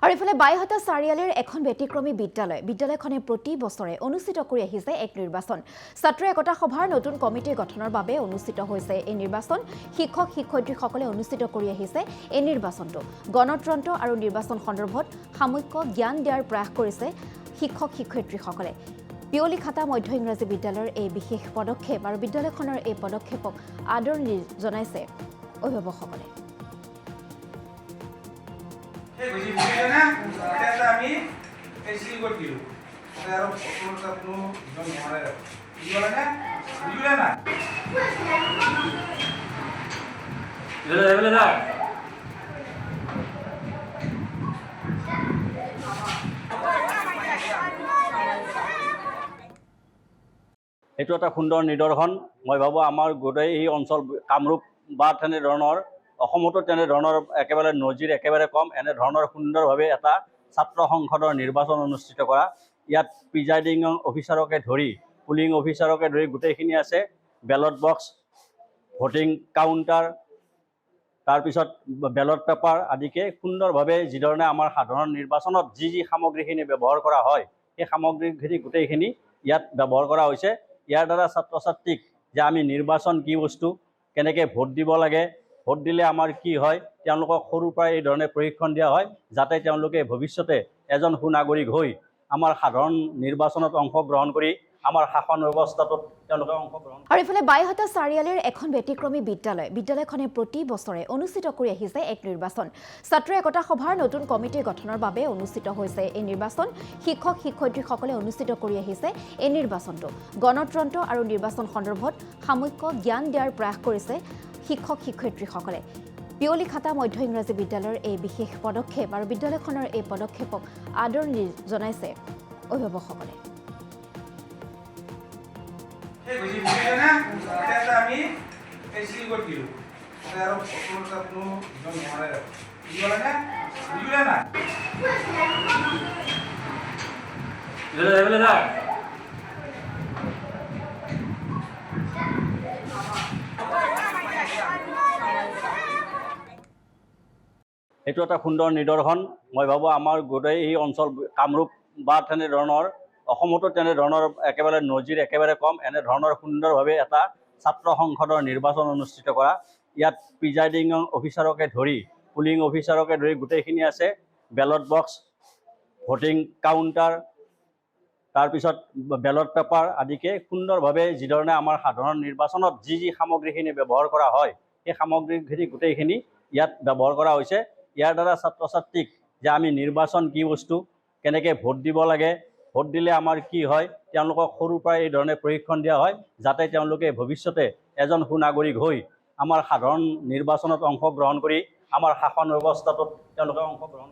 আৰু ইফালে বাইহাটা চাৰিআলিৰ এখন ব্যতিক্ৰমী বিদ্যালয়খনে প্ৰতি বছৰে অনুষ্ঠিত কৰি আহিছে এক নিৰ্বাচন। ছাত্ৰ একতা সভাৰ নতুন কমিটি গঠনৰ বাবে অনুষ্ঠিত হৈছে এই নিৰ্বাচন। শিক্ষক শিক্ষয়িত্ৰীসকলে অনুষ্ঠিত কৰি আহিছে এই নিৰ্বাচনটো। গণতন্ত্ৰ আৰু নিৰ্বাচন সন্দৰ্ভত সামূহিক জ্ঞান দিয়াৰ প্ৰয়াস কৰিছে শিক্ষক শিক্ষয়িত্ৰীসকলে। পিয়লিখাতা মধ্য ইংৰাজী বিদ্যালয়ৰ এই বিশেষ পদক্ষেপ আৰু বিদ্যালয়খনৰ এই পদক্ষেপক আদৰণি জনাইছে অভিভাৱকসকলে। আমি এসি কৰে দিও আৰ অটোটা কোনো জন মাৰা দিওলা না লেভেলে না এইটো এটা সুন্দৰ নিদৰ্শন। মই ভাবোঁ আমাৰ গোটেই এই অঞ্চল কামৰূপ বা তেনেধৰণৰ অসমতো তেনেধৰণৰ একেবাৰে নজিৰ একেবাৰে কম। এনেধৰণৰ সুন্দৰভাৱে এটা ছাত্ৰ সংসদৰ নিৰ্বাচন অনুষ্ঠিত কৰা। ইয়াত প্ৰিজাইডিং অফিচাৰকে ধৰি পুলিং অফিচাৰকে ধৰি গোটেইখিনি আছে। বেলট বক্স, ভোটিং কাউণ্টাৰ, তাৰপিছত বেলট পেপাৰ আদিকে সুন্দৰভাৱে যিধৰণে আমাৰ সাধাৰণ নিৰ্বাচনত যি সামগ্ৰীখিনি ব্যৱহাৰ কৰা হয় সেই সামগ্ৰীখিনি গোটেইখিনি ইয়াত ব্যৱহাৰ কৰা হৈছে। ইয়াৰ দ্বাৰা ছাত্ৰ ছাত্ৰীক যে আমি নিৰ্বাচন কি বস্তু, কেনেকৈ ভোট দিব লাগে, ভোট দিলে আমাৰ কি হয়, তেওঁলোকক সৰুৰ পৰাই এই ধৰণে প্ৰশিক্ষণ দিয়া হয় যাতে তেওঁলোকে ভৱিষ্যতে এজন সুনাগৰিক হৈ আমাৰ সাধাৰণ নিৰ্বাচনত অংশগ্ৰহণ কৰি আমাৰ শাসন ব্যৱস্থাটোত তেওঁলোকে অংশগ্ৰহণ। আৰু ইফালে বাইহাটা চাৰিআলিৰ এখন ব্যতিক্ৰমী বিদ্যালয়খনে প্ৰতি বছৰে অনুষ্ঠিত কৰি আহিছে এক নিৰ্বাচন। ছাত্ৰ একতা সভাৰ নতুন কমিটি গঠনৰ বাবে অনুষ্ঠিত হৈছে এই নিৰ্বাচন। শিক্ষক শিক্ষয়িত্ৰীসকলে অনুষ্ঠিত কৰি আহিছে এই নিৰ্বাচনটো। গণতন্ত্ৰ আৰু নিৰ্বাচন সন্দৰ্ভত সামূহিক জ্ঞান দিয়াৰ প্ৰয়াস কৰিছে শিক্ষক শিক্ষয়িত্ৰীসকলে। পিয়লিখাতা মধ্য ইংৰাজী বিদ্যালয়ৰ এই বিশেষ পদক্ষেপ আৰু বিদ্যালয়খনৰ এই পদক্ষেপক আদৰণি জনাইছে অভিভাৱকসকলে। আমি এসি কৰে দিও আৰ অটোটা কোনো জন মাৰা দিওলা না লেভেলে না এইটো এটা সুন্দৰ নিদৰ্শন। মই ভাবোঁ আমাৰ গোটেই এই অঞ্চল কামৰূপ বা তেনেধৰণৰ অসমতো তেনেধৰণৰ একেবাৰে নজিৰ একেবাৰে কম। এনেধৰণৰ সুন্দৰভাৱে এটা ছাত্ৰ সংসদৰ নিৰ্বাচন অনুষ্ঠিত কৰা। ইয়াত প্ৰিজাইডিং অফিচাৰকে ধৰি পুলিং অফিচাৰকে ধৰি গোটেইখিনি আছে। বেলট বক্স, ভোটিং কাউণ্টাৰ, তাৰপিছত বেলট পেপাৰ আদিকে সুন্দৰভাৱে যিধৰণে আমাৰ সাধাৰণ নিৰ্বাচনত যি সামগ্ৰীখিনি ব্যৱহাৰ কৰা হয় সেই সামগ্ৰীখিনি গোটেইখিনি ইয়াত ব্যৱহাৰ কৰা হৈছে। ইয়াৰ দ্বাৰা ছাত্ৰ ছাত্ৰীক যে আমি নিৰ্বাচন কি বস্তু, কেনেকৈ ভোট দিব লাগে, ভোট দিলে আমাৰ কি হয়, তেওঁলোকক সৰুৰ পৰাই এই ধৰণে প্ৰশিক্ষণ দিয়া হয় যাতে তেওঁলোকে ভৱিষ্যতে এজন সুনাগৰিক হৈ আমাৰ সাধাৰণ নিৰ্বাচনত অংশগ্ৰহণ কৰি আমাৰ শাসন ব্যৱস্থাটোত তেওঁলোকে অংশগ্ৰহণ